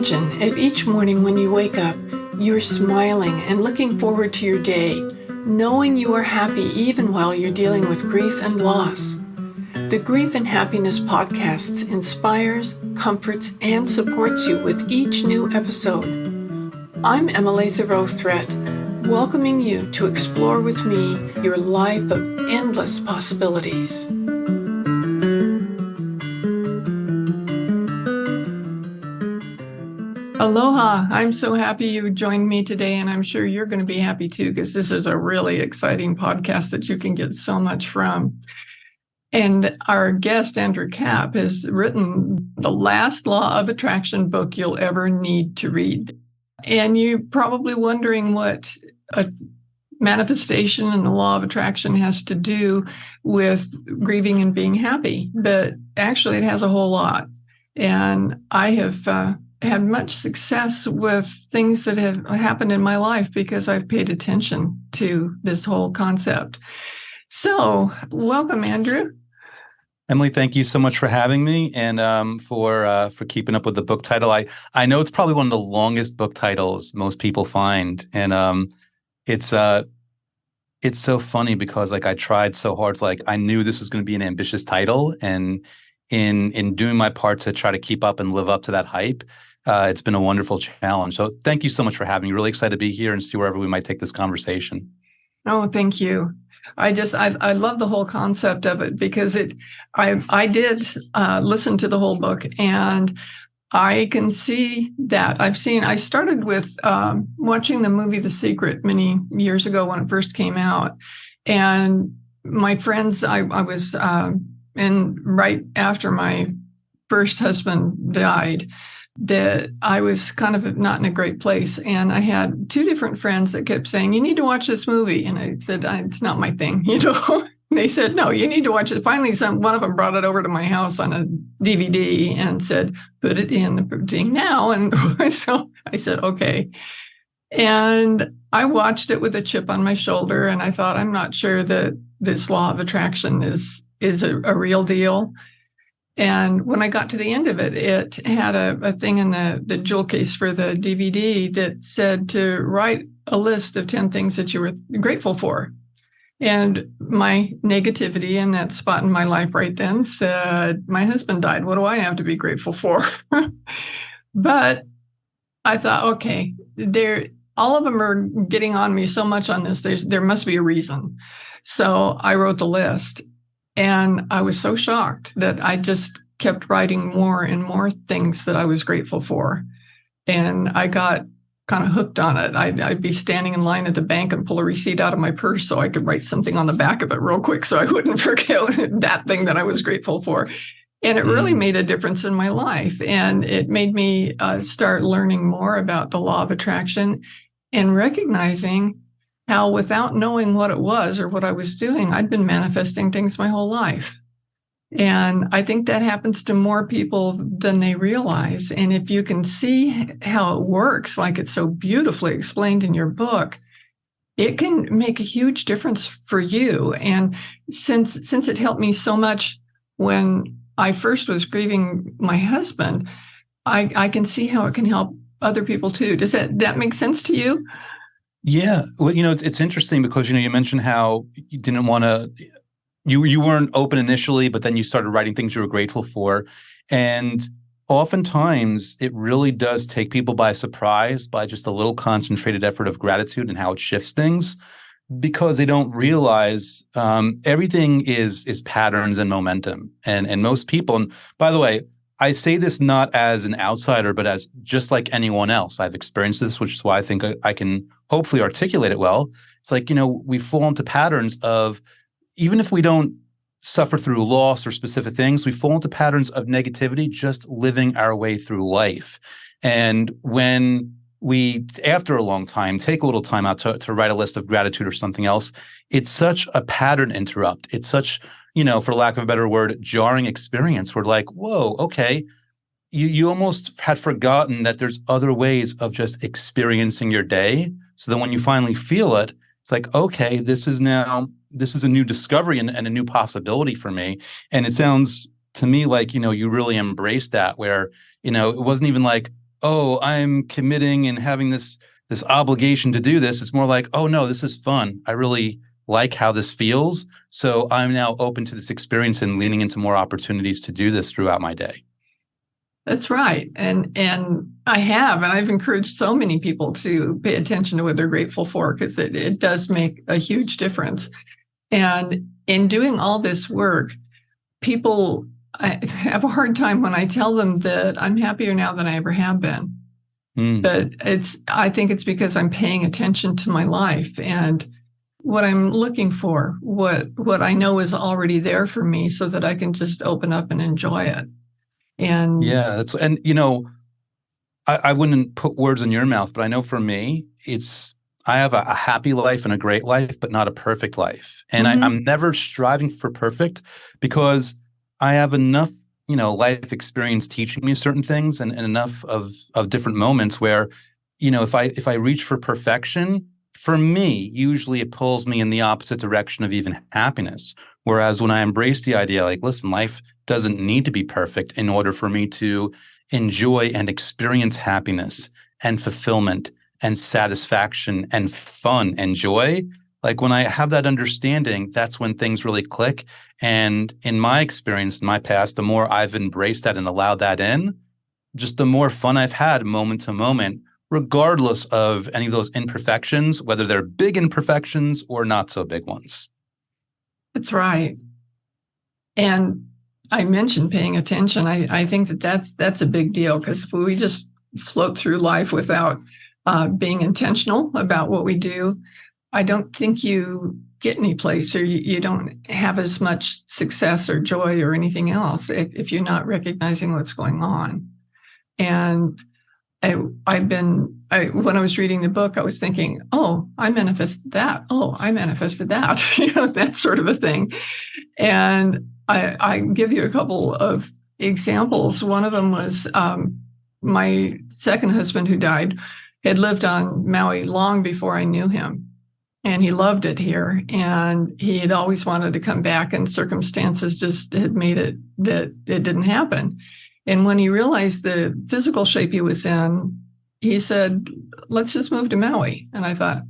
Imagine if each morning when you wake up, you're smiling and looking forward to your day, knowing you are happy even while you're dealing with grief and loss. The Grief and Happiness podcasts inspires, comforts, and supports you with each new episode. I'm Emily Thoreau-Threat, welcoming you to explore with me your life of endless possibilities. Aloha! I'm so happy you joined me today, and I'm sure you're going to be happy too, because this is a really exciting podcast that you can get so much from. And our guest, Andrew Kapp, has written the last law of attraction book you'll ever need to read. And you're probably wondering what a manifestation and the law of attraction has to do with grieving and being happy. But actually, it has a whole lot. And I have had much success with things that have happened in my life because I've paid attention to this whole concept. So, welcome, Andrew. Emily, thank you so much for having me and for keeping up with the book title. I know it's probably one of the longest book titles most people find, and it's so funny because I tried so hard. It's I knew this was going to be an ambitious title, and in doing my part to try to keep up and live up to that hype, it's been a wonderful challenge. So thank you so much for having me. Really excited to be here and see wherever we might take this conversation. Oh, thank you. I love the whole concept of it because I did listen to the whole book, and I can see that I started with watching the movie The Secret many years ago when it first came out. And my friends, I was in right after my first husband died, that I was kind of not in a great place. And I had two different friends that kept saying, you need to watch this movie. And I said, it's not my thing, They said, no, you need to watch it. Finally, one of them brought it over to my house on a DVD and said, put it in the thing now. And so I said, okay. And I watched it with a chip on my shoulder. And I thought, I'm not sure that this law of attraction is a real deal. And when I got to the end of it, it had a thing in the jewel case for the DVD that said to write a list of 10 things that you were grateful for. And my negativity in that spot in my life right then said, my husband died. What do I have to be grateful for? But I thought, okay, all of them are getting on me so much on this. There must be a reason. So I wrote the list. And I was so shocked that I just kept writing more and more things that I was grateful for. And I got kind of hooked on it. I'd be standing in line at the bank and pull a receipt out of my purse so I could write something on the back of it real quick so I wouldn't forget that thing that I was grateful for. And it really made a difference in my life. And it made me start learning more about the law of attraction and recognizing how without knowing what it was or what I was doing, I'd been manifesting things my whole life. And I think that happens to more people than they realize. And if you can see how it works, like it's so beautifully explained in your book, it can make a huge difference for you. And since it helped me so much when I first was grieving my husband, I can see how it can help other people too. Does that make sense to you? Yeah. Well, it's interesting because, you mentioned how you didn't want to, you weren't open initially, but then you started writing things you were grateful for. And oftentimes it really does take people by surprise by just a little concentrated effort of gratitude and how it shifts things, because they don't realize everything is patterns and momentum. And most people, and by the way, I say this not as an outsider, but as just like anyone else. I've experienced this, which is why I think I can hopefully articulate it well. It's we fall into patterns of, even if we don't suffer through loss or specific things, we fall into patterns of negativity, just living our way through life. And when we, after a long time, take a little time out to write a list of gratitude or something else, it's such a pattern interrupt. It's such, for lack of a better word, jarring experience. We're like, whoa, okay. You almost had forgotten that there's other ways of just experiencing your day. So then when you finally feel it, it's like, okay, this is a new discovery and a new possibility for me. And it sounds to me like, you really embraced that, where, it wasn't even like, oh, I'm committing and having this obligation to do this. It's more like, oh no, this is fun. I really like how this feels. So I'm now open to this experience and leaning into more opportunities to do this throughout my day. That's right. And I've encouraged so many people to pay attention to what they're grateful for, because it does make a huge difference. And in doing all this work, people, I have a hard time when I tell them that I'm happier now than I ever have been. Mm. But I think it's because I'm paying attention to my life and what I'm looking for, what I know is already there for me, so that I can just open up and enjoy it. And Yeah, and I wouldn't put words in your mouth, but I know for me, I have a happy life and a great life, but not a perfect life. And mhm, I'm never striving for perfect, because I have enough, life experience teaching me certain things, and enough of different moments where, if I reach for perfection, for me, usually it pulls me in the opposite direction of even happiness. Whereas when I embrace the idea, like, listen, life doesn't need to be perfect in order for me to enjoy and experience happiness and fulfillment and satisfaction and fun and joy. Like, when I have that understanding, that's when things really click. And in my experience, in my past, the more I've embraced that and allowed that in, just the more fun I've had moment to moment, regardless of any of those imperfections, whether they're big imperfections or not so big ones. that's right. And I mentioned paying attention. I think that's a big deal, because if we just float through life without being intentional about what we do, I don't think you get any place, or you don't have as much success or joy or anything else if you're not recognizing what's going on. And when I was reading the book, I was thinking, oh, I manifested that. Oh, I manifested that, that sort of a thing. And I give you a couple of examples. One of them was my second husband, who died, had lived on Maui long before I knew him. And he loved it here. And he had always wanted to come back, and circumstances just had made it that it didn't happen. And when he realized the physical shape he was in, he said, let's just move to Maui. And I thought,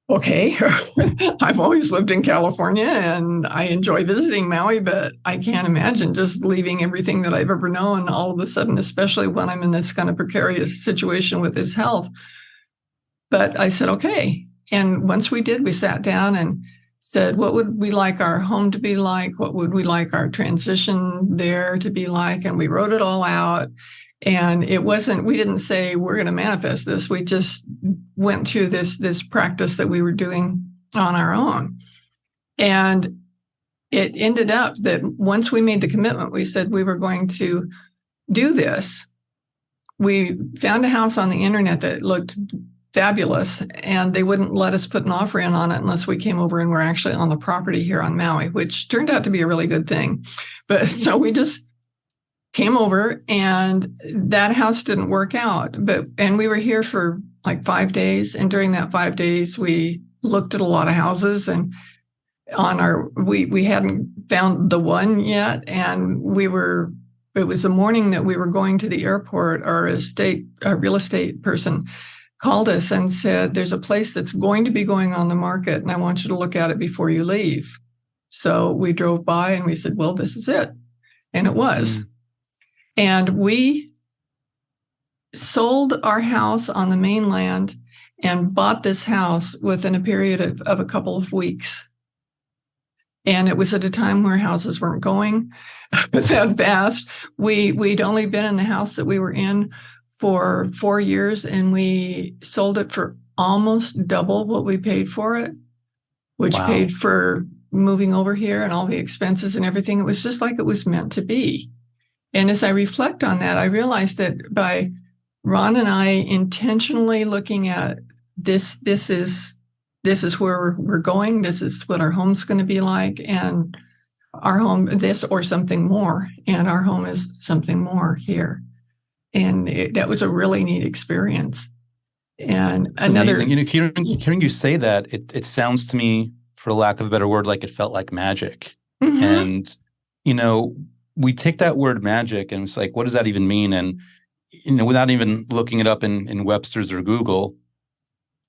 okay, I've always lived in California and I enjoy visiting Maui, but I can't imagine just leaving everything that I've ever known all of a sudden, especially when I'm in this kind of precarious situation with his health. But I said, okay. And once we did, we sat down and said, what would we like our home to be like? What would we like our transition there to be like? And we wrote it all out. And we didn't say we're going to manifest this. We just went through this practice that we were doing on our own. And it ended up that once we made the commitment, we said we were going to do this. We found a house on the internet that looked fabulous, and they wouldn't let us put an offer in on it unless we came over and were actually on the property here on Maui, which turned out to be a really good thing. But so we just came over, and that house didn't work out. And we were here for like 5 days. And during that 5 days, we looked at a lot of houses, and we hadn't found the one yet. And it was the morning that we were going to the airport. Our real estate person called us and said, there's a place that's going to be going on the market, and I want you to look at it before you leave. So we drove by and we said, well, this is it. And it was. And we sold our house on the mainland and bought this house within a period of a couple of weeks. And it was at a time where houses weren't going that fast. We'd only been in the house that we were in for 4 years, and we sold it for almost double what we paid for it, which Wow. paid for moving over here and all the expenses and everything. It was just like it was meant to be. And as I reflect on that, I realized that by Ron and I intentionally looking at this is where we're going. This is what our home's going to be like, and our home, this or something more, and our home is something more here. And that was a really neat experience. And It's amazing. Hearing you say that, it sounds to me, for lack of a better word, like it felt like magic. mm-hmm. And, we take that word magic and it's like, what does that even mean? And, without even looking it up in Webster's or Google,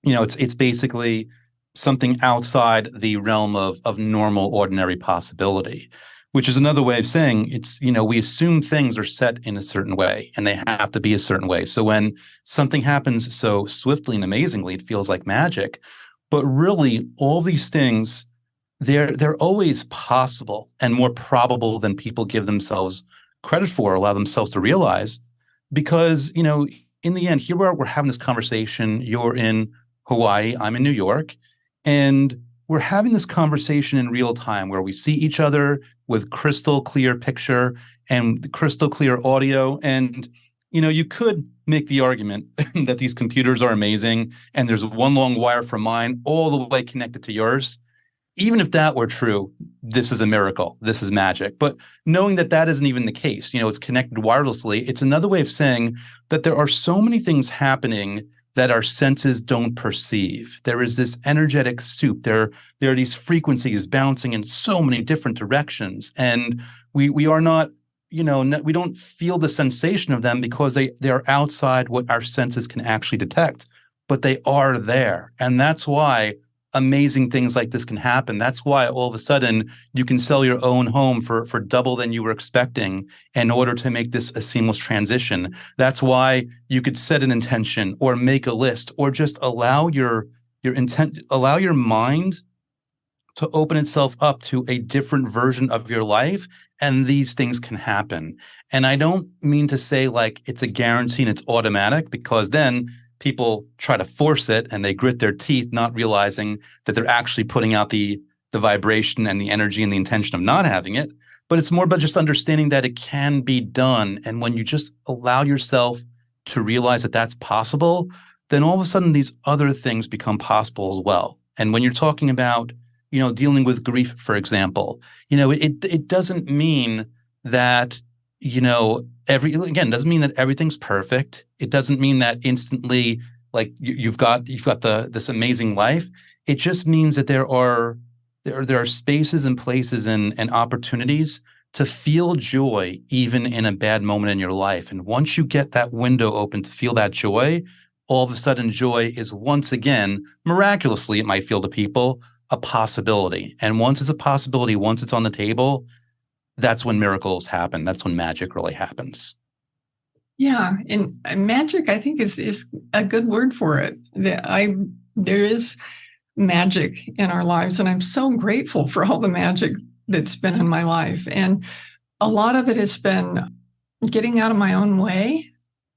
it's basically something outside the realm of normal, ordinary possibility, which is another way of saying we assume things are set in a certain way and they have to be a certain way. So when something happens so swiftly and amazingly, it feels like magic. But really, all these things, they're always possible and more probable than people give themselves credit for, or allow themselves to realize. Because, in the end, here we're having this conversation. You're in Hawaii, I'm in New York, and we're having this conversation in real time where we see each other with crystal clear picture and crystal clear audio. And, you could make the argument that these computers are amazing and there's one long wire from mine all the way connected to yours. Even if that were true, this is a miracle. This is magic. But knowing that that isn't even the case, it's connected wirelessly, it's another way of saying that there are so many things happening that our senses don't perceive. There is this energetic soup. There are these frequencies bouncing in so many different directions. And we are not, we don't feel the sensation of them because they are outside what our senses can actually detect, but they are there. And that's why amazing things like this can happen. That's why all of a sudden you can sell your own home for double than you were expecting in order to make this a seamless transition. That's why you could set an intention or make a list or just allow your mind to open itself up to a different version of your life, and these things can happen. And I don't mean to say like it's a guarantee and it's automatic, because then people try to force it and they grit their teeth, not realizing that they're actually putting out the vibration and the energy and the intention of not having it. But it's more about just understanding that it can be done. And when you just allow yourself to realize that that's possible, then all of a sudden these other things become possible as well. And when you're talking about, dealing with grief, for example, it doesn't mean that, doesn't mean that everything's perfect. It doesn't mean that instantly, like you've got this amazing life. It just means that there are spaces and places and opportunities to feel joy even in a bad moment in your life. And once you get that window open to feel that joy, all of a sudden joy is once again, miraculously, it might feel to people, a possibility. And once it's a possibility, once it's on the table, that's when miracles happen. That's when magic really happens. Yeah, and magic, I think, is a good word for it. There is magic in our lives, and I'm so grateful for all the magic that's been in my life. And a lot of it has been getting out of my own way,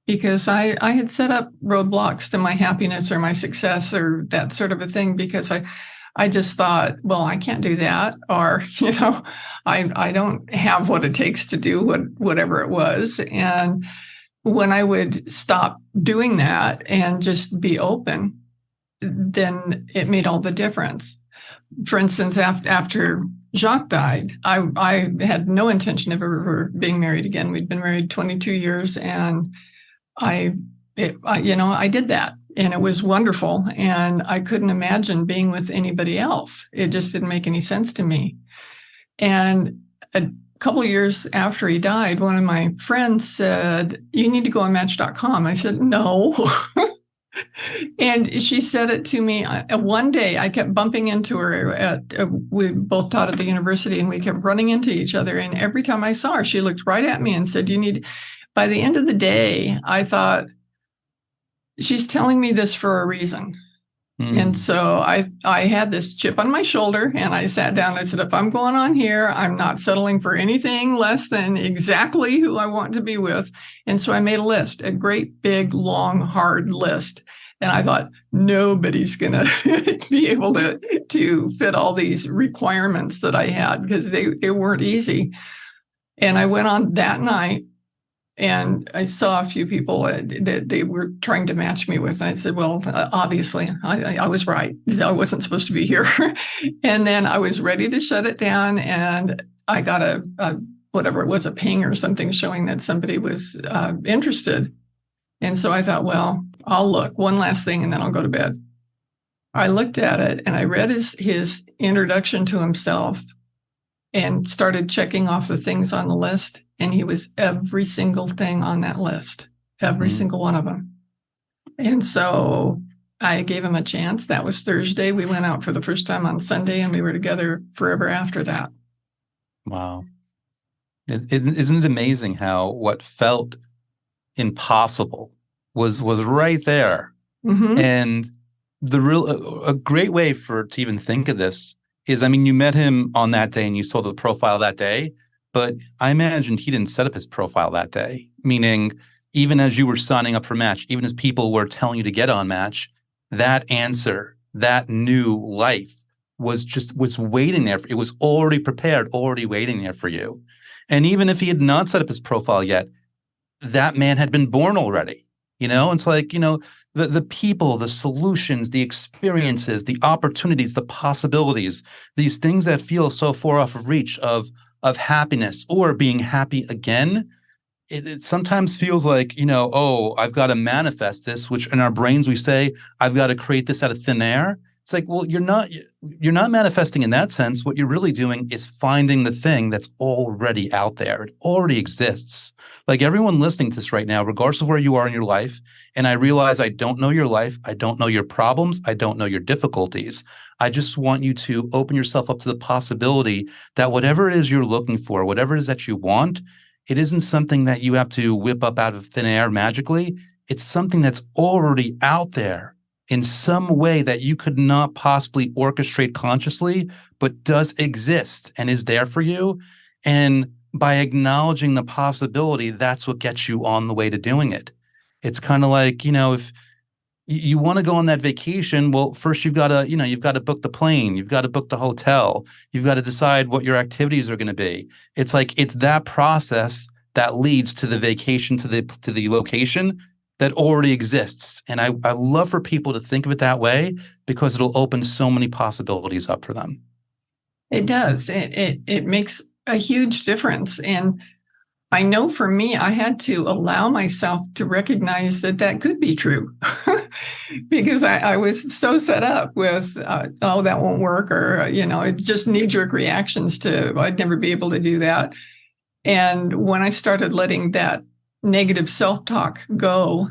because I had set up roadblocks to my happiness or my success or that sort of a thing, because I just thought, well, I can't do that, or I don't have what it takes to do whatever it was. And when I would stop doing that and just be open, then it made all the difference. For instance, after Jacques died, I had no intention of ever being married again. We'd been married 22 years, and I did that. And it was wonderful. And I couldn't imagine being with anybody else. It just didn't make any sense to me. And a couple of years after he died, one of my friends said, "You need to go on Match.com." I said, "No." And she said it to me. One day I kept bumping into her we both taught at the university, and we kept running into each other. And every time I saw her, she looked right at me and said, by the end of the day, I thought, she's telling me this for a reason. And so I had this chip on my shoulder, and I sat down and I said, if I'm going on here, I'm not settling for anything less than exactly who I want to be with. And so I made a list, a great big, long, hard list. And I thought, nobody's going to be able to fit all these requirements that I had, because they weren't easy. And I went on that night, and I saw a few people that they were trying to match me with. I said, well, obviously, I was right. I wasn't supposed to be here. And then I was ready to shut it down. And I got a whatever it was, a ping or something showing that somebody was interested. And so I thought, well, I'll look one last thing and then I'll go to bed. I looked at it and I read his introduction to himself and started checking off the things on the list. And he was every single thing on that list. every single one of them. And so I gave him a chance. That was Thursday. We went out for the first time on Sunday, and we were together forever after that. Wow. Isn't it amazing how what felt impossible was right there? Mm-hmm. And a great way to even think of this is, I mean, you met him on that day and you saw the profile that day, but I imagined he didn't set up his profile that day, meaning even as you were signing up for Match, even as people were telling you to get on Match, that answer, that new life was waiting there. It was already prepared, already waiting there for you. And even if he had not set up his profile yet, that man had been born already. It's like, the people, the solutions, the experiences, the opportunities, the possibilities, these things that feel so far off of reach of happiness or being happy again. It sometimes feels like, oh, I've got to manifest this, which in our brains we say, I've got to create this out of thin air. It's like, well, you're not manifesting in that sense. What you're really doing is finding the thing that's already out there. It already exists. Like everyone listening to this right now, regardless of where you are in your life, and I realize I don't know your life, I don't know your problems, I don't know your difficulties. I just want you to open yourself up to the possibility that whatever it is you're looking for, whatever it is that you want, it isn't something that you have to whip up out of thin air magically. It's something that's already out there in some way that you could not possibly orchestrate consciously, but does exist and is there for you. And by acknowledging the possibility, that's what gets you on the way to doing it. It's kind of like, if you want to go on that vacation, well, first you've got to book the plane, you've got to book the hotel, you've got to decide what your activities are going to be. It's like, it's that process that leads to the vacation, to the location that already exists. And I love for people to think of it that way because it'll open so many possibilities up for them. It does. It makes a huge difference. And I know for me, I had to allow myself to recognize that could be true because I was so set up with, oh, that won't work, or, it's just knee-jerk reactions to, I'd never be able to do that. And when I started letting that negative self-talk go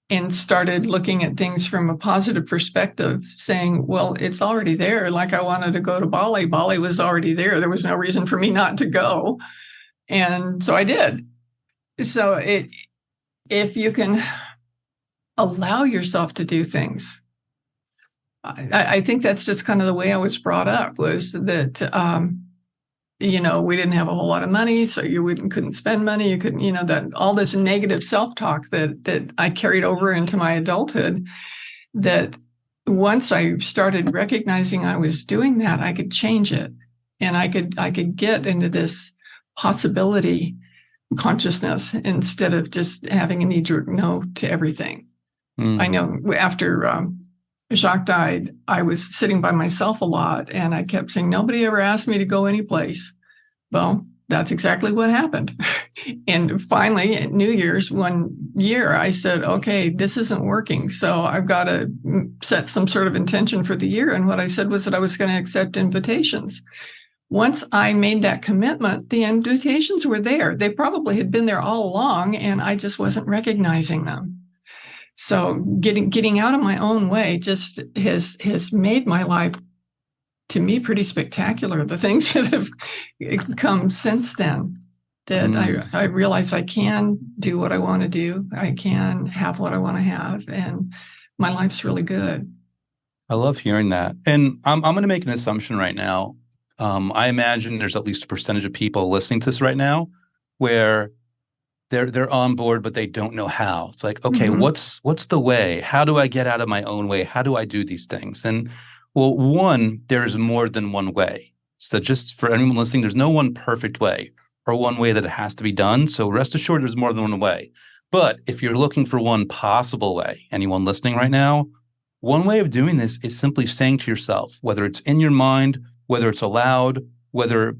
and started looking at things from a positive perspective, saying, well, it's already there. Like I wanted to go to Bali. Bali was already there. There was no reason for me not to go. And so I did. So if you can allow yourself to do things, I think that's just kind of the way I was brought up, was that, we didn't have a whole lot of money, so you couldn't spend money. You couldn't, that all this negative self-talk that I carried over into my adulthood, that once I started recognizing I was doing that, I could change it. And I could get into this possibility consciousness instead of just having a knee-jerk no to everything. I know after Jacques died, I was sitting by myself a lot, and I kept saying, nobody ever asked me to go anyplace. Well, that's exactly what happened. And finally, at New Year's one year, I said, okay, this isn't working. So I've got to set some sort of intention for the year. And what I said was that I was going to accept invitations. Once I made that commitment, the invitations were there. They probably had been there all along, and I just wasn't recognizing them. So getting out of my own way just has made my life, to me, pretty spectacular. The things that have come since then, that I realize I can do what I want to do. I can have what I want to have, and my life's really good. I love hearing that. And I'm going to make an assumption right now. I imagine there's at least a percentage of people listening to this right now where they're on board, but they don't know how. It's like, okay, what's the way? How do I get out of my own way? How do I do these things? And well, one, there's more than one way. So just for anyone listening, there's no one perfect way or one way that it has to be done. So rest assured, there's more than one way. But if you're looking for one possible way, anyone listening right now, one way of doing this is simply saying to yourself, whether it's in your mind, whether it's out loud, whether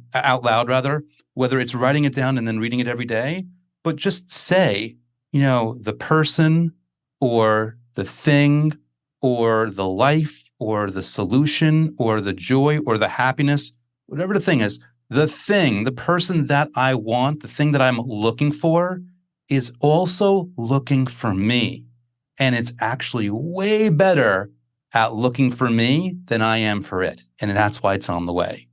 it's writing it down and then reading it every day, but just say, the person or the thing or the life or the solution or the joy or the happiness, whatever the thing is, the person that I want, the thing that I'm looking for is also looking for me. And it's actually way better at looking for me than I am for it. And that's why it's on the way.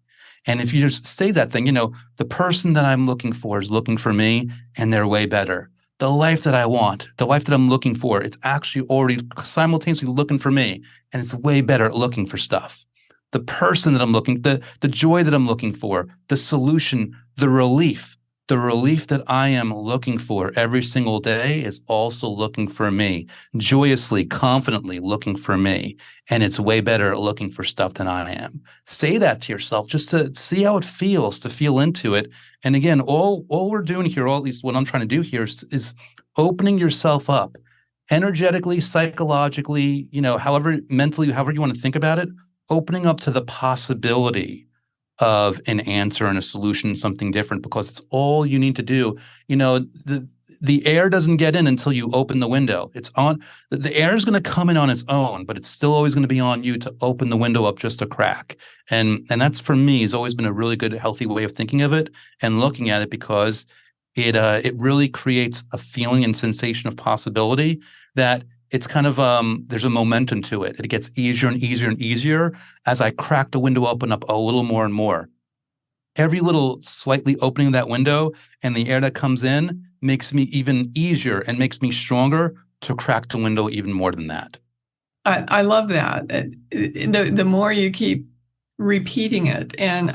And if you just say that thing, the person that I'm looking for is looking for me, and they're way better. The life that I want, the life that I'm looking for, it's actually already simultaneously looking for me, and it's way better at looking for stuff. The person that I'm the joy that I'm looking for, the solution, the relief that I am looking for every single day is also looking for me, joyously, confidently looking for me. And it's way better at looking for stuff than I am. Say that to yourself just to see how it feels, to feel into it. And again, all we're doing here, or at least what I'm trying to do here is opening yourself up energetically, psychologically, however mentally, however you want to think about it, opening up to the possibility of an answer and a solution, something different, because it's all you need to do. The air doesn't get in until you open the window. It's on. The air is going to come in on its own, but it's still always going to be on you to open the window up just a crack. And that's, for me, has always been a really good, healthy way of thinking of it and looking at it, because it really creates a feeling and sensation of possibility that it's kind of there's a momentum to it. It gets easier and easier and easier as I crack the window open up a little more and more. Every little slightly opening of that window and the air that comes in makes me even easier and makes me stronger to crack the window even more than that. I love that. The more you keep repeating it, and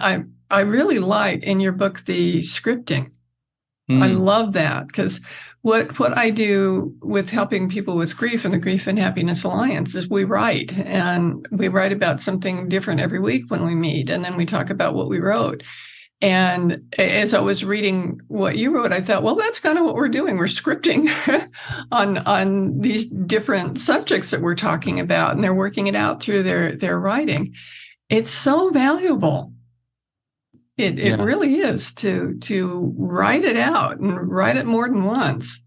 I really like in your book the scripting. I love that, because what I do with helping people with grief and the Grief and Happiness Alliance is we write about something different every week when we meet, and then we talk about what we wrote. And as I was reading what you wrote, I thought, well, that's kind of what we're doing. We're scripting on these different subjects that we're talking about, and they're working it out through their writing. It's so valuable. It really is to write it out and write it more than once.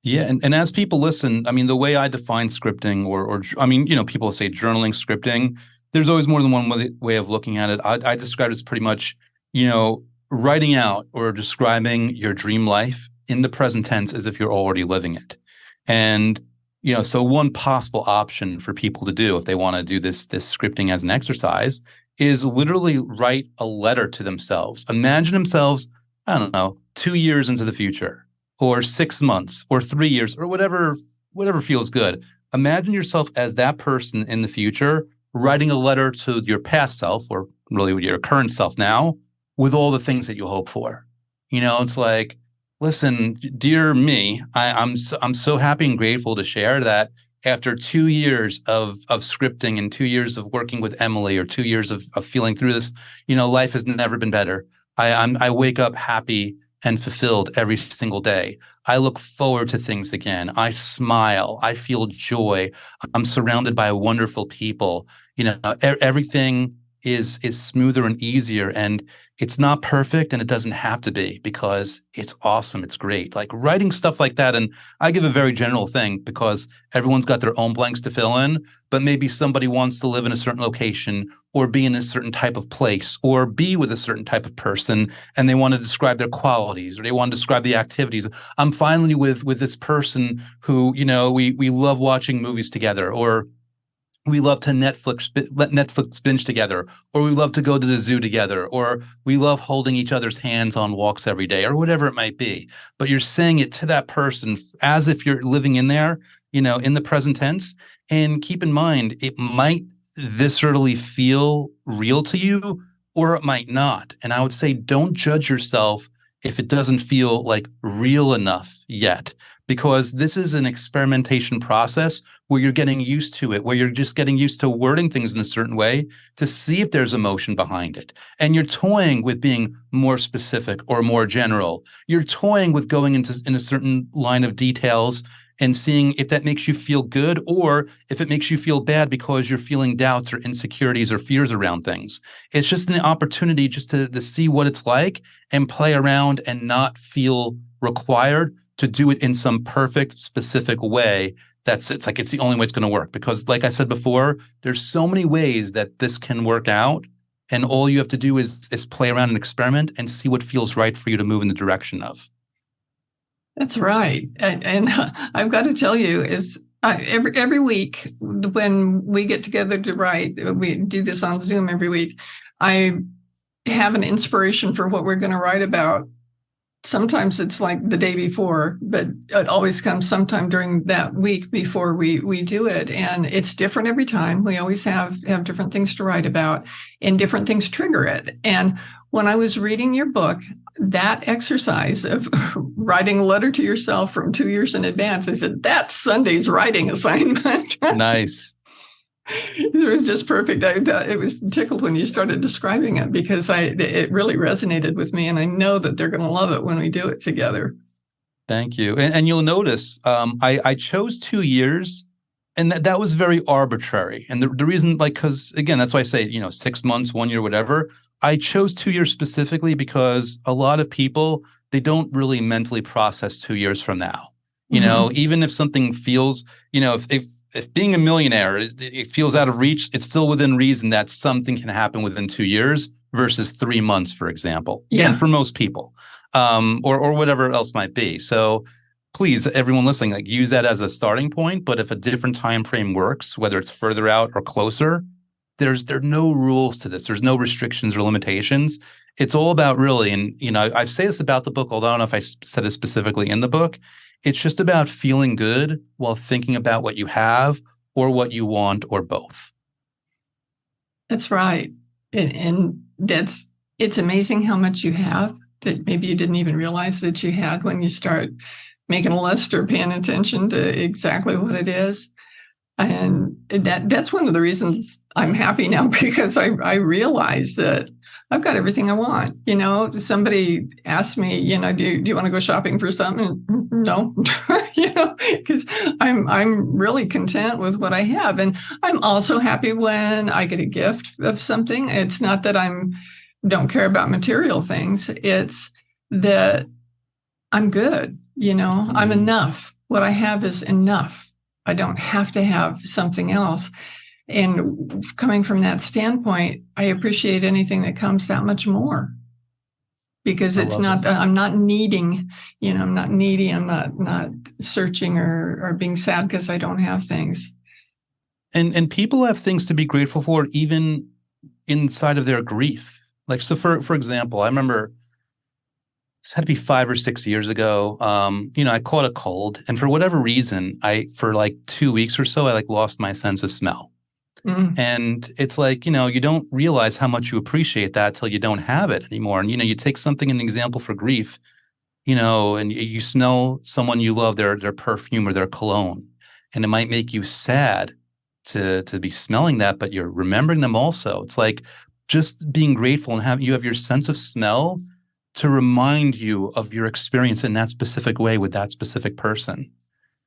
Yeah, and as people listen, I mean, the way I define scripting, or I mean, people say journaling, scripting. There's always more than one way of looking at it. I describe it as pretty much, writing out or describing your dream life in the present tense as if you're already living it. And so one possible option for people to do if they want to do this scripting as an exercise is literally write a letter to themselves. Imagine themselves, I don't know, 2 years into the future, or 6 months, or 3 years, or whatever feels good. Imagine yourself as that person in the future, writing a letter to your past self, or really your current self now, with all the things that you hope for. It's like, listen, dear me, I'm so happy and grateful to share that after 2 years of scripting and 2 years of working with Emily, or 2 years of feeling through this, life has never been better. I wake up happy and fulfilled every single day. I look forward to things again. I smile. I feel joy. I'm surrounded by wonderful people. Everything is smoother and easier, and it's not perfect, and it doesn't have to be, because it's awesome. It's great. Like writing stuff like that. And I give a very general thing because everyone's got their own blanks to fill in, but maybe somebody wants to live in a certain location, or be in a certain type of place, or be with a certain type of person, and they want to describe their qualities, or they want to describe the activities. I'm finally with this person who, we love watching movies together, or we love to Netflix binge together, or we love to go to the zoo together, or we love holding each other's hands on walks every day, or whatever it might be. But you're saying it to that person as if you're living in there, in the present tense. And keep in mind, it might viscerally feel real to you, or it might not. And I would say, don't judge yourself if it doesn't feel like real enough yet, because this is an experimentation process where you're getting used to it, where you're just getting used to wording things in a certain way to see if there's emotion behind it. And you're toying with being more specific or more general. You're toying with going in a certain line of details and seeing if that makes you feel good, or if it makes you feel bad because you're feeling doubts or insecurities or fears around things. It's just an opportunity just to see what it's like and play around, and not feel required to do it in some perfect, specific way. It's like it's the only way it's going to work. Because like I said before, there's so many ways that this can work out. And all you have to do is play around and experiment and see what feels right for you to move in the direction of. That's right. And I've got to tell you, is every week when we get together to write, we do this on Zoom every week. I have an inspiration for what we're going to write about. Sometimes it's like the day before, but it always comes sometime during that week before we do it, and it's different every time. We always have different things to write about, and different things trigger it. And when I was reading your book, that exercise of writing a letter to yourself from 2 years in advance, I said, that's Sunday's writing assignment. Nice. It was just perfect. It was tickled when you started describing it, because it really resonated with me, and I know that they're going to love it when we do it together. Thank you. And you'll notice I chose 2 years, and that was very arbitrary. And the reason, like, because again, that's why I say, 6 months, 1 year, whatever. I chose 2 years specifically because a lot of people, they don't really mentally process 2 years from now. Even if something feels, if being a millionaire, it feels out of reach, it's still within reason that something can happen within 2 years versus 3 months, for example. Yeah. Again, for most people, or whatever else might be. So please, everyone listening, like, use that as a starting point. But if a different time frame works, whether it's further out or closer, there are no rules to this. There's no restrictions or limitations. It's all about really, and I say this about the book, although I don't know if I said it specifically in the book. It's just about feeling good while thinking about what you have or what you want, or both. That's right. And it's amazing how much you have that maybe you didn't even realize that you had when you start making a list or paying attention to exactly what it is. And that's one of the reasons I'm happy now, because I realize that I've got everything I want. Somebody asked me, do you want to go shopping for something? No, because I'm really content with what I have. And I'm also happy when I get a gift of something. It's not that don't care about material things. It's that I'm good. I'm enough. What I have is enough. I don't have to have something else. And coming from that standpoint, I appreciate anything that comes that much more, because it's not, I'm not needing, I'm not needy. I'm not searching or being sad because I don't have things. And people have things to be grateful for, even inside of their grief. Like, so for example, I remember this had to be 5 or 6 years ago. I caught a cold, and for whatever reason, for like 2 weeks or so, I lost my sense of smell. And it's like, you don't realize how much you appreciate that till you don't have it anymore. And, you take something, an example for grief, and you smell someone you love, their perfume or their cologne, and it might make you sad to be smelling that, but you're remembering them also. It's like just being grateful and you have your sense of smell to remind you of your experience in that specific way with that specific person.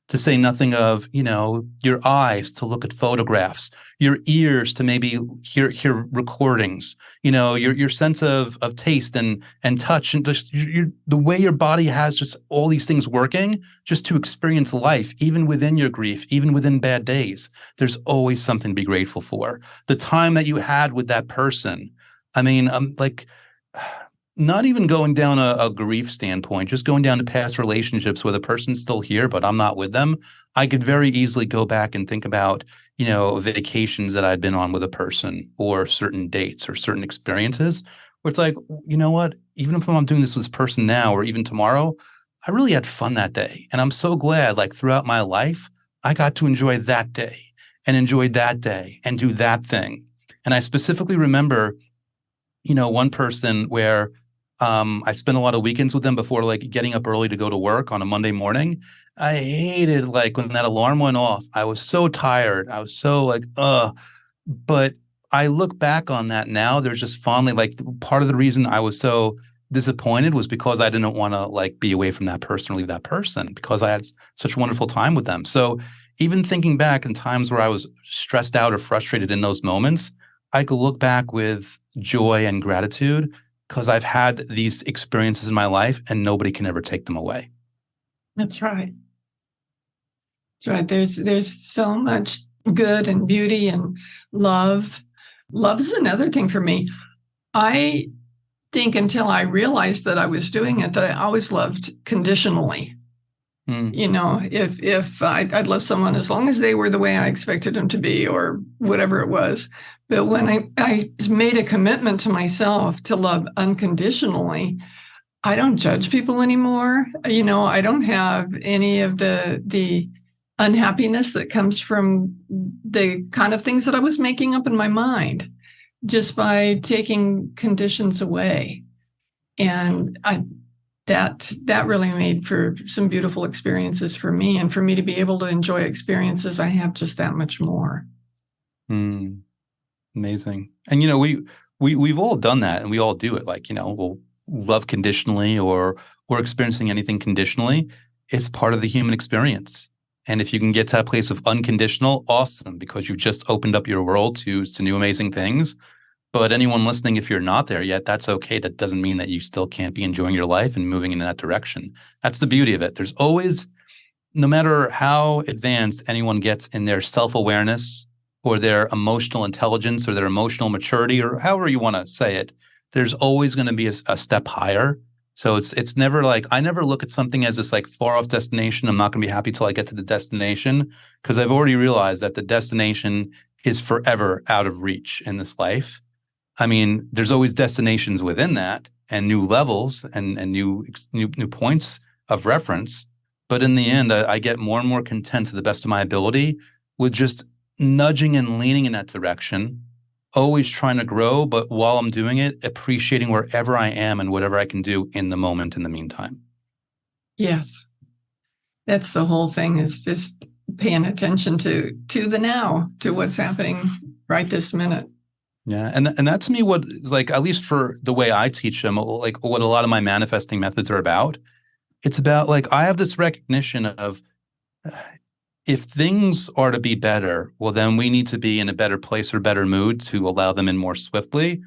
To say nothing of, your eyes to look at photographs, your ears to maybe hear recordings, your sense of taste and touch, and just the way your body has just all these things working just to experience life, even within your grief, even within bad days. There's always something to be grateful for. The time that you had with that person. I mean, not even going down a grief standpoint, just going down to past relationships where the person's still here, but I'm not with them. I could very easily go back and think about, vacations that I'd been on with a person, or certain dates or certain experiences where it's like, you know what, even if I'm doing this with this person now or even tomorrow, I really had fun that day. And I'm so glad, throughout my life, I got to enjoy that day and enjoy that day and do that thing. And I specifically remember, one person where I spent a lot of weekends with them before getting up early to go to work on a Monday morning. I hated when that alarm went off. I was so tired. I was so but I look back on that now. There's just fondly part of the reason I was so disappointed was because I didn't want to be away from that person or leave that person, because I had such a wonderful time with them. So even thinking back in times where I was stressed out or frustrated in those moments, I could look back with joy and gratitude, because I've had these experiences in my life and nobody can ever take them away. That's right. That's right. There's so much good and beauty and love. Love is another thing for me. I think until I realized that I was doing it, that I always loved conditionally. Mm. If I'd love someone as long as they were the way I expected them to be or whatever it was. But when I made a commitment to myself to love unconditionally, I don't judge people anymore. I don't have any of the unhappiness that comes from the kind of things that I was making up in my mind just by taking conditions away. And that really made for some beautiful experiences for me, and for me to be able to enjoy experiences I have just that much more. Mm. Amazing. And we've all done that, and we all do it. Like, we'll love conditionally or experiencing anything conditionally. It's part of the human experience. And if you can get to that place of unconditional, awesome, because you've just opened up your world to new amazing things. But anyone listening, if you're not there yet, that's okay. That doesn't mean that you still can't be enjoying your life and moving in that direction. That's the beauty of it. There's always, no matter how advanced anyone gets in their self-awareness or their emotional intelligence or their emotional maturity, or however you want to say it, there's always going to be a step higher. So it's never like, I never look at something as this like far off destination. I'm not going to be happy till I get to the destination, because I've already realized that the destination is forever out of reach in this life. I mean, there's always destinations within that and new levels and new points of reference. But in the end, I get more and more content to the best of my ability with just nudging and leaning in that direction, always trying to grow, but while I'm doing it, appreciating wherever I am and whatever I can do in the moment in the meantime. Yes, that's the whole thing, is just paying attention to the now, to what's happening right this minute. Yeah. And that to me, what is like, at least for the way I teach them, like what a lot of my manifesting methods are about, it's about like, I have this recognition of if things are to be better, well, then we need to be in a better place or better mood to allow them in more swiftly,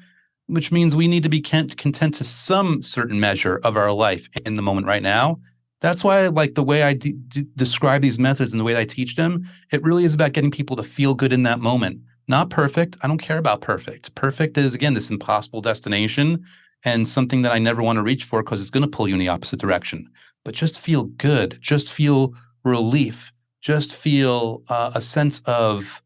which means we need to be content to some certain measure of our life in the moment right now. That's why I like the way I describe these methods and the way I teach them. It really is about getting people to feel good in that moment. Not perfect. I don't care about perfect. Perfect is, again, this impossible destination and something that I never want to reach for because it's going to pull you in the opposite direction. But just feel good. Just feel relief. Just feel a sense of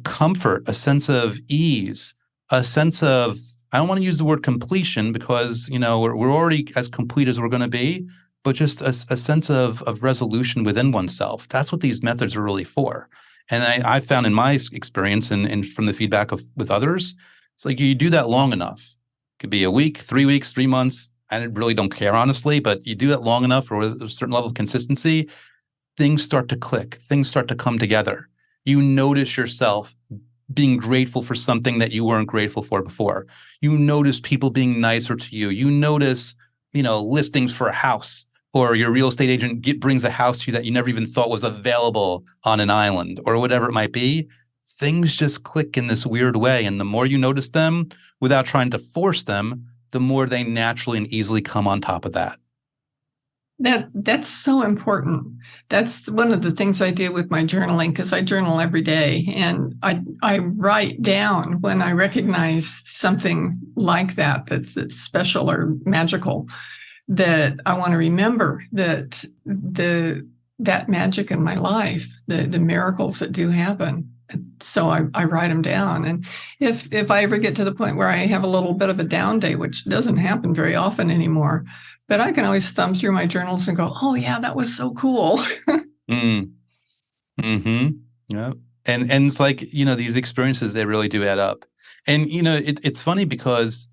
comfort, a sense of ease, a sense of, I don't want to use the word completion because we're already as complete as we're going to be, but just a sense of resolution within oneself. That's what these methods are really for. And I found in my experience and from the feedback with others, it's like you do that long enough. It could be a week, 3 weeks, 3 months. I really don't care, honestly, but you do that long enough or a certain level of consistency, things start to click, things start to come together. You notice yourself being grateful for something that you weren't grateful for before. You notice people being nicer to you. You notice, listings for a house, or your real estate agent brings a house to you that you never even thought was available on an island, or whatever it might be. Things just click in this weird way. And the more you notice them without trying to force them, the more they naturally and easily come on top of that. That's so important. That's one of the things I do with my journaling, because I journal every day, and I write down when I recognize something like that's special or magical, that I want to remember that that magic in my life, the miracles that do happen. So I write them down. And if I ever get to the point where I have a little bit of a down day, which doesn't happen very often anymore, but I can always thumb through my journals and go, oh yeah, that was so cool. Mm. Mm-hmm. Yeah. And it's like, these experiences, they really do add up. And, it's funny because,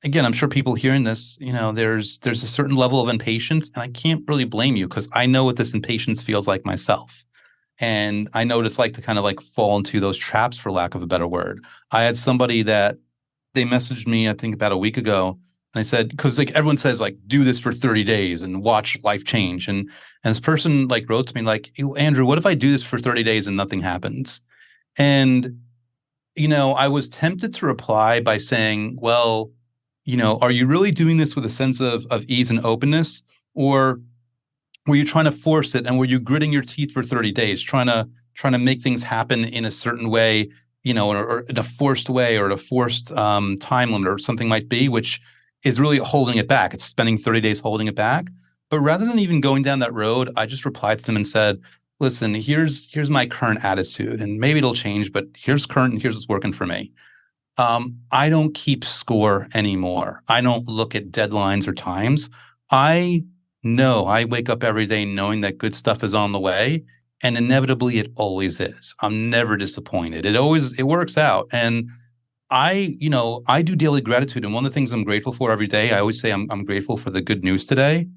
again, I'm sure people hearing this, there's a certain level of impatience, and I can't really blame you because I know what this impatience feels like myself. And I know what it's like to kind of like fall into those traps, for lack of a better word. I had somebody that they messaged me, I think about a week ago. And I said, because like everyone says, like, do this for 30 days and watch life change. And this person like wrote to me like, Andrew, what if I do this for 30 days and nothing happens? And, I was tempted to reply by saying, well, are you really doing this with a sense of ease and openness? Or were you trying to force it, and were you gritting your teeth for 30 days, trying to make things happen in a certain way, or in a forced way, or in a forced time limit or something might be, which is really holding it back. It's spending 30 days holding it back. But rather than even going down that road, I just replied to them and said, listen, here's my current attitude, and maybe it'll change, but here's current and here's what's working for me. I don't keep score anymore. I don't look at deadlines or times. I know I wake up every day knowing that good stuff is on the way, and inevitably it always is. I'm never disappointed. It works out. And I do daily gratitude. And one of the things I'm grateful for every day, I always say I'm grateful for the good news today.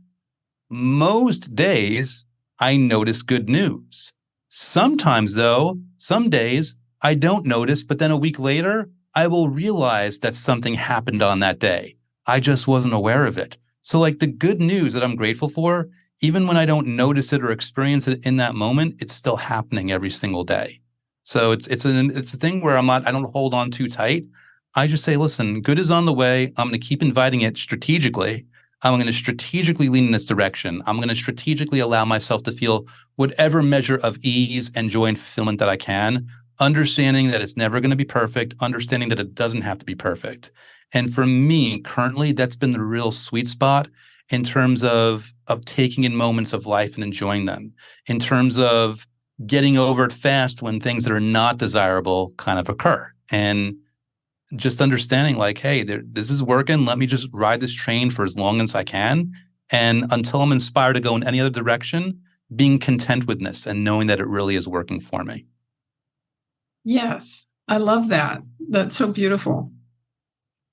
Most days I notice good news. Sometimes, though, some days I don't notice, but then a week later, I will realize that something happened on that day. I just wasn't aware of it. So, like the good news that I'm grateful for, even when I don't notice it or experience it in that moment, it's still happening every single day. So it's a thing where I don't hold on too tight. I just say, listen, good is on the way. I'm going to keep inviting it strategically. I'm going to strategically lean in this direction. I'm going to strategically allow myself to feel whatever measure of ease and joy and fulfillment that I can, understanding that it's never going to be perfect, understanding that it doesn't have to be perfect. And for me, currently, that's been the real sweet spot in terms of taking in moments of life and enjoying them, in terms of getting over it fast when things that are not desirable kind of occur. And just understanding like, hey, this is working. Let me just ride this train for as long as I can. And until I'm inspired to go in any other direction, being content with this and knowing that it really is working for me. Yes, I love that. That's so beautiful.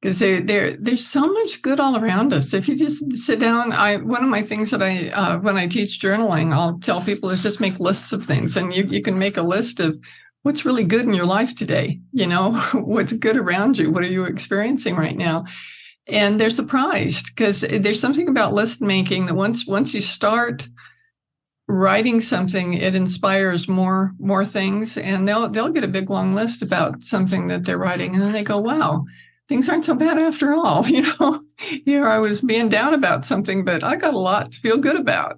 Because there's so much good all around us. If you just sit down, one of my things that I when I teach journaling, I'll tell people is just make lists of things, and you can make a list of what's really good in your life today. You know, what's good around you. What are you experiencing right now? And they're surprised because there's something about list making that once you start writing something, it inspires more things, and they'll get a big long list about something that they're writing, and then they go, wow, things aren't so bad after all. Here I was being down about something, but I got a lot to feel good about.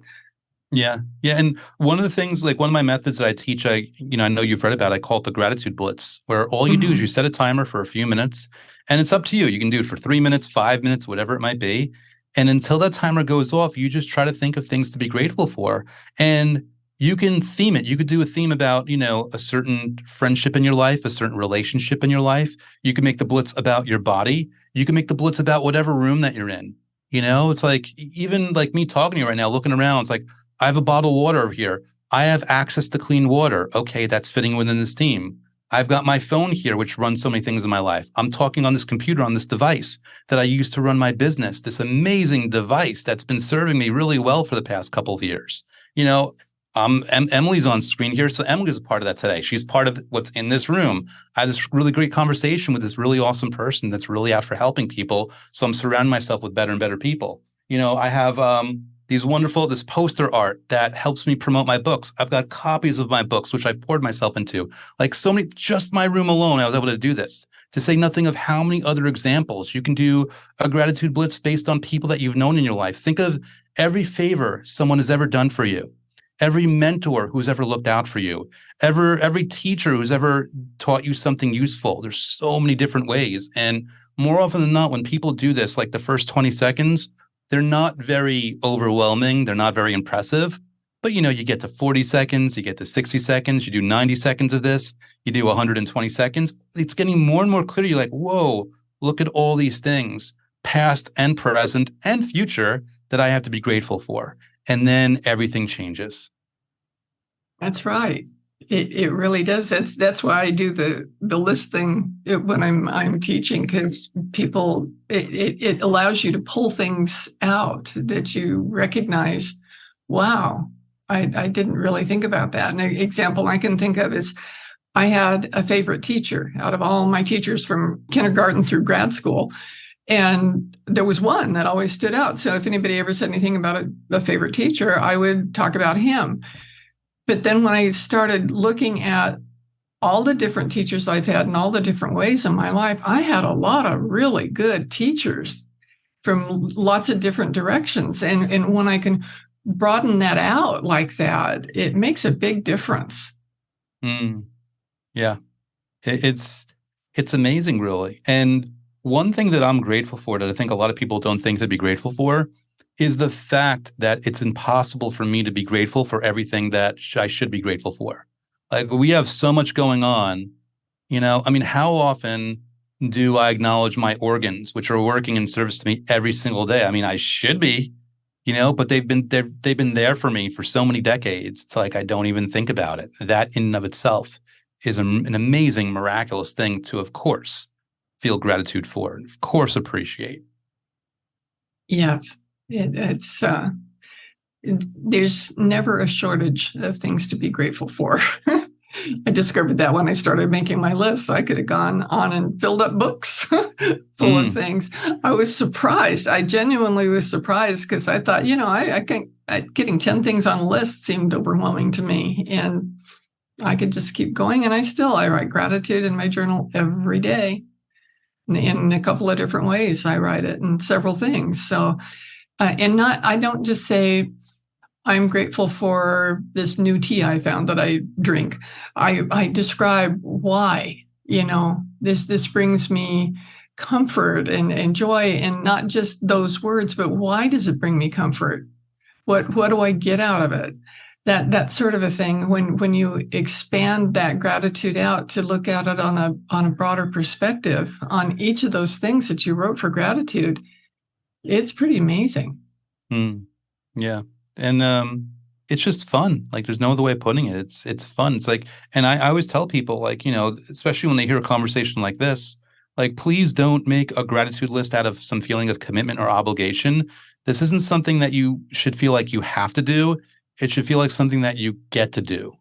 Yeah. Yeah. And one of the things, like one of my methods that I teach, I know you've read about, I call it the gratitude blitz, where all you do is you set a timer for a few minutes, and it's up to you. You can do it for 3 minutes, 5 minutes, whatever it might be. And until that timer goes off, you just try to think of things to be grateful for. And you can theme it. You could do a theme about, a certain friendship in your life, a certain relationship in your life. You can make the blitz about your body. You can make the blitz about whatever room that you're in. It's like, even like me talking to you right now, looking around, it's like, I have a bottle of water over here. I have access to clean water. Okay, that's fitting within this theme. I've got my phone here, which runs so many things in my life. I'm talking on this computer, on this device that I use to run my business, this amazing device that's been serving me really well for the past couple of years. Emily's on screen here, so Emily's a part of that today. She's part of what's in this room. I had this really great conversation with this really awesome person that's really out for helping people, so I'm surrounding myself with better and better people. I have this poster art that helps me promote my books. I've got copies of my books, which I poured myself into. Like so many, just my room alone, I was able to do this. To say nothing of how many other examples. You can do a gratitude blitz based on people that you've known in your life. Think of every favor someone has ever done for you, every mentor who's ever looked out for you, every teacher who's ever taught you something useful. There's so many different ways. And more often than not, when people do this, like the first 20 seconds, they're not very overwhelming. They're not very impressive. But, you get to 40 seconds, you get to 60 seconds, you do 90 seconds of this, you do 120 seconds. It's getting more and more clear. You're like, whoa, look at all these things, past and present and future, that I have to be grateful for. And then everything changes. That's right. It really does. That's why I do the list thing when I'm teaching, because people it allows you to pull things out that you recognize. Wow, I didn't really think about that. An example I can think of is I had a favorite teacher out of all my teachers from kindergarten through grad school. And there was one that always stood out. So if anybody ever said anything about a favorite teacher, I would talk about him. But then when I started looking at all the different teachers I've had in all the different ways in my life, I had a lot of really good teachers from lots of different directions. And when I can broaden that out like that, it makes a big difference. Yeah, it's amazing, really. And one thing that I'm grateful for that I think a lot of people don't think to be grateful for is the fact that it's impossible for me to be grateful for everything that I should be grateful for. Like we have so much going on, I mean, how often do I acknowledge my organs, which are working in service to me every single day? I mean, I should be, but they've been there for me for so many decades. It's like I don't even think about it. That in and of itself is an amazing, miraculous thing to, of course, feel gratitude for, and of course, appreciate. Yes, there's never a shortage of things to be grateful for. I discovered that when I started making my list. I could have gone on and filled up books full of things. I was surprised. I genuinely was surprised because I thought, I think getting 10 things on a list seemed overwhelming to me. And I could just keep going. And I write gratitude in my journal every day in a couple of different ways. I write it in several things. So, I don't just say, I'm grateful for this new tea I found that I drink. I describe why, this brings me comfort and joy, and not just those words, but why does it bring me comfort? What do I get out of it? That sort of a thing. When you expand that gratitude out to look at it on a broader perspective on each of those things that you wrote for gratitude, it's pretty amazing. Yeah. And it's just fun. Like there's no other way of putting it. It's fun. It's like, and I always tell people, like, especially when they hear a conversation like this, like, please don't make a gratitude list out of some feeling of commitment or obligation. This isn't something that you should feel like you have to do. It should feel like something that you get to do.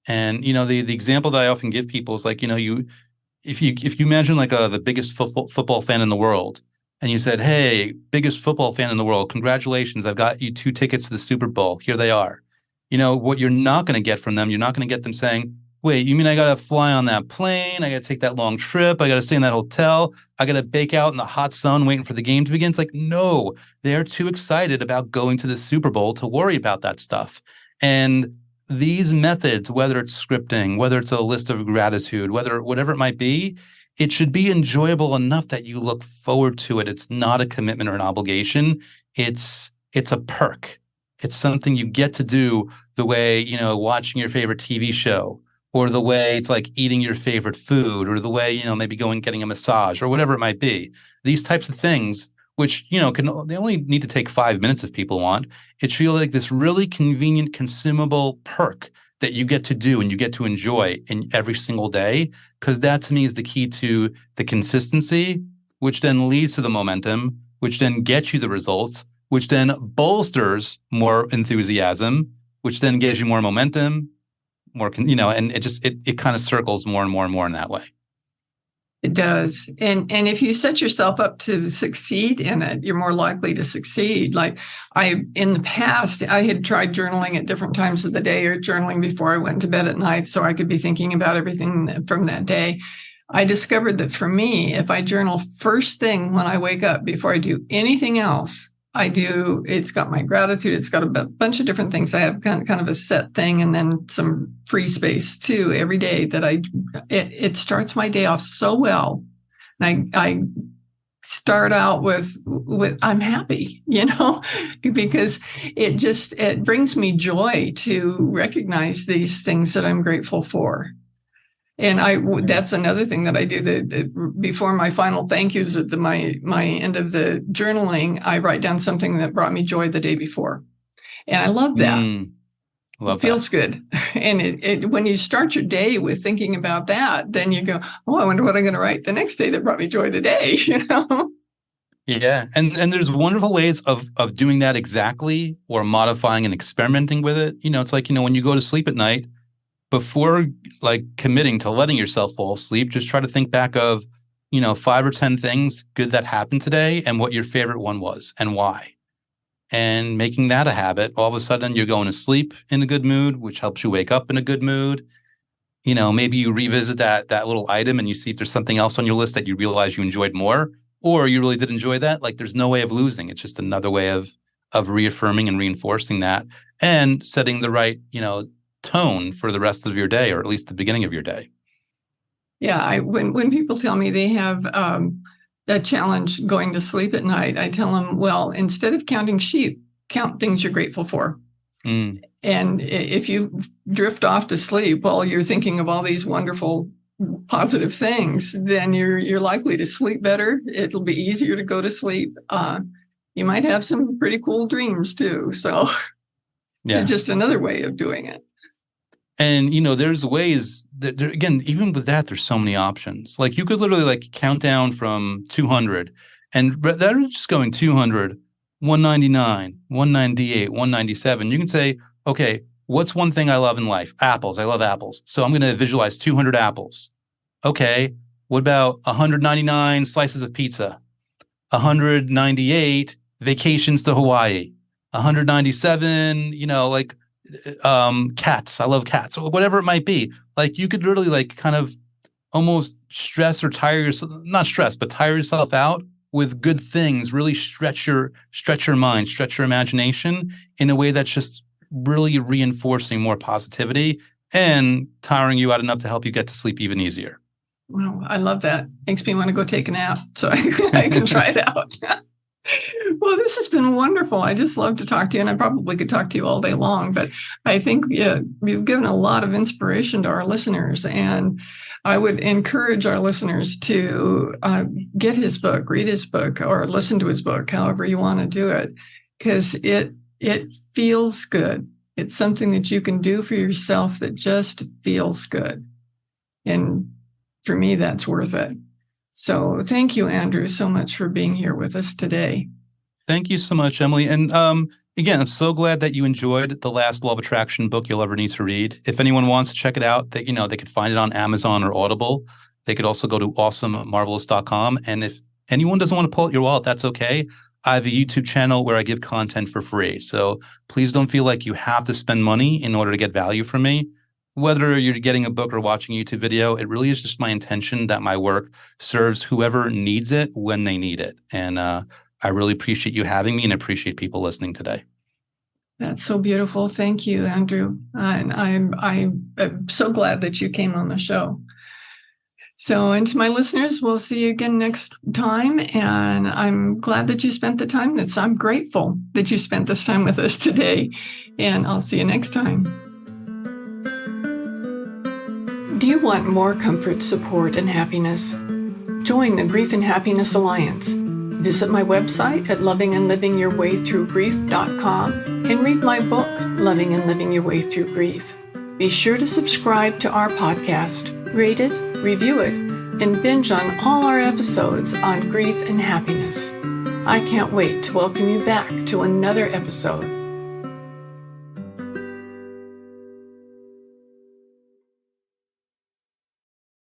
And, the example that I often give people is like, if you imagine like the biggest football fan in the world, and you said, hey, biggest football fan in the world, congratulations, I've got you 2 tickets to the Super Bowl. Here they are. What you're not going to get from them, you're not going to get them saying, wait, you mean I got to fly on that plane? I got to take that long trip. I got to stay in that hotel. I got to bake out in the hot sun waiting for the game to begin. It's like, no, they're too excited about going to the Super Bowl to worry about that stuff. And these methods, whether it's scripting, whether it's a list of gratitude, whatever it might be, it should be enjoyable enough that you look forward to it. It's not a commitment or an obligation. It's a perk. It's something you get to do the way, watching your favorite TV show, or the way it's like eating your favorite food, or the way, maybe getting a massage or whatever it might be. These types of things, which, they only need to take 5 minutes if people want. It should feel like this really convenient, consumable perk that you get to do and you get to enjoy in every single day, because that to me is the key to the consistency, which then leads to the momentum, which then gets you the results, which then bolsters more enthusiasm, which then gives you more momentum, and it kind of circles more and more and more in that way. It does. And if you set yourself up to succeed in it, you're more likely to succeed. Like in the past, I had tried journaling at different times of the day, or journaling before I went to bed at night, so I could be thinking about everything from that day. I discovered that for me, if I journal first thing when I wake up, before I do anything else, it's got my gratitude. It's got a bunch of different things. I have kind of a set thing, and then some free space too every day that it starts my day off so well. And I start out with I'm happy, because it brings me joy to recognize these things that I'm grateful for. And that's another thing that I do, that before my final thank yous at my end of the journaling, I write down something that brought me joy the day before. And I love that. It feels good. And when you start your day with thinking about that, then you go, oh, I wonder what I'm going to write the next day that brought me joy today, Yeah. And there's wonderful ways of doing that exactly, or modifying and experimenting with it. It's like, when you go to sleep at night, before like committing to letting yourself fall asleep, just try to think back of, 5 or 10 things good that happened today, and what your favorite one was and why. And making that a habit, all of a sudden you're going to sleep in a good mood, which helps you wake up in a good mood. Maybe you revisit that little item and you see if there's something else on your list that you realize you enjoyed more, or you really did enjoy that. Like there's no way of losing. It's just another way of reaffirming and reinforcing that, and setting the right, tone for the rest of your day, or at least the beginning of your day. Yeah, when people tell me they have challenge going to sleep at night, I tell them, well, instead of counting sheep, count things you're grateful for. Mm. And if you drift off to sleep while you're thinking of all these wonderful, positive things, then you're likely to sleep better. It'll be easier to go to sleep. You might have some pretty cool dreams too. So Yeah. it's just another way of doing it. And, there's ways that, again, even with that, there's so many options. Like you could literally like count down from 200 and that is just going 200, 199, 198, 197. You can say, okay, what's one thing I love in life? Apples. I love apples. So I'm going to visualize 200 apples. Okay. What about 199 slices of pizza? 198 vacations to Hawaii? 197, cats. I love cats, or whatever it might be. Like you could literally like kind of almost stress or tire yourself, not stress, but tire yourself out with good things. Really stretch your mind, stretch your imagination in a way that's just really reinforcing more positivity and tiring you out enough to help you get to sleep even easier. Wow, I love that. Makes me want to go take a nap so I can try it out. Well, this has been wonderful. I just love to talk to you, and I probably could talk to you all day long, but I think you've given a lot of inspiration to our listeners, and I would encourage our listeners to get his book, read his book, or listen to his book, however you want to do it, because it feels good. It's something that you can do for yourself that just feels good. And for me, that's worth it. So thank you, Andrew, so much for being here with us today. Thank you so much, Emily. And again, I'm so glad that you enjoyed the last Law of Attraction book you'll ever need to read. If anyone wants to check it out, they could find it on Amazon or Audible. They could also go to awesomemarvelous.com. And if anyone doesn't want to pull out your wallet, that's okay. I have a YouTube channel where I give content for free. So please don't feel like you have to spend money in order to get value from me. Whether you're getting a book or watching a YouTube video, it really is just my intention that my work serves whoever needs it when they need it. And I really appreciate you having me and appreciate people listening today. That's so beautiful. Thank you, Andrew. And I'm so glad that you came on the show. So, and to my listeners, we'll see you again next time. And I'm glad that you spent the time. I'm grateful that you spent this time with us today. And I'll see you next time. Do you want more comfort, support, and happiness? Join the Grief and Happiness Alliance. Visit my website at lovingandlivingyourwaythroughgrief.com and read my book, Loving and Living Your Way Through Grief. Be sure to subscribe to our podcast, rate it, review it, and binge on all our episodes on grief and happiness. I can't wait to welcome you back to another episode